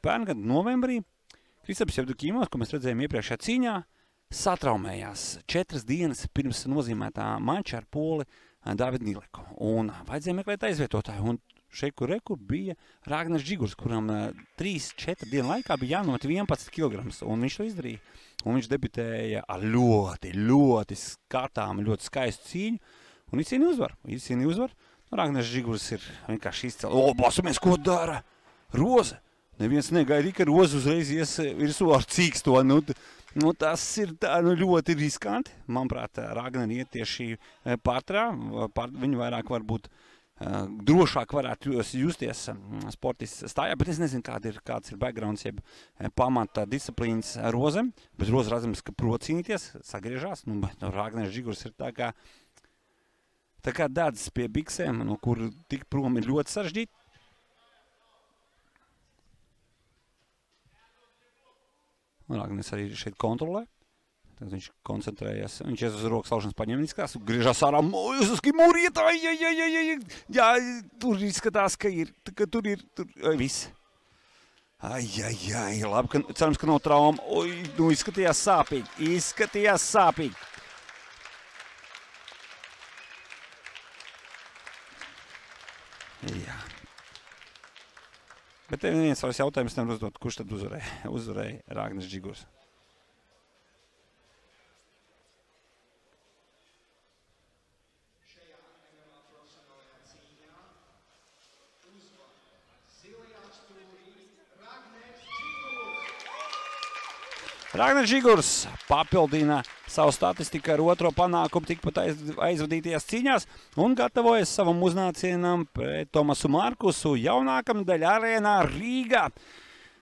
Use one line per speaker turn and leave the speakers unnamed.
pērngada novembrī Kristaps Jevdokimovs, ko mēs redzējām iepriekšējā cīņā, satraumējās 4 dienas pirms nozīmētā mača ar poli Davidu Nileku. Un vajadzēja meklēt aizvietotāju. Un šeit, kur bija Ragnars Žigurs, kuram 3-4 dienu laikā bija jānomet 11 kg. Un viņš to izdarīja. Un viņš debitēja ar ļoti skartām, ļoti skaistu cīņu. Un izcīnīja uzvaru. Ragnars Žigurs ir vienkārši izcēl. O, basumies, ko dara? Roze. Neviens negaidīja, ka Roze uzreiz ies virsū ar cīksto. Nu, tas ir tā, ļoti riskanti. Manuprāt, Ragnari iet tieši pārtrā. Viņi vairāk varbūt drošāk varētu justies sportists stājā, bet es nezinu, kāds ir backgrounds, jeb pamata disciplīnas Rozem. Bet Roze redzams, ka prot cīnīties, sagriežās. Bet Ragnars Žigurs ir tā kā dedzis pie biksēm, no kur tik prom ir ļoti sarežģīti. Ragnars arī šeit kontrolē. Tad viņš koncentrējas. Viņš ies uz rokas laušanas paņemniskās, griežās ārā. Uz kimuriet! Jā, tur izskatās, ka tur ir viss. Labi, cerams, ka nav trauma. Nu, izskatījās sāpīgi. Jā. Bet te viens savas jautājums nevar uzdot, kurš tad uzvarēja Ragnars Žigurs. Ragnars Žigurs papildina savu statistiku ar otro panākumu tikpat aizvadītajās cīņās un gatavojas savam uznācienam pret Tomasu Markusu jaunākam daļa arēnā Rīgā.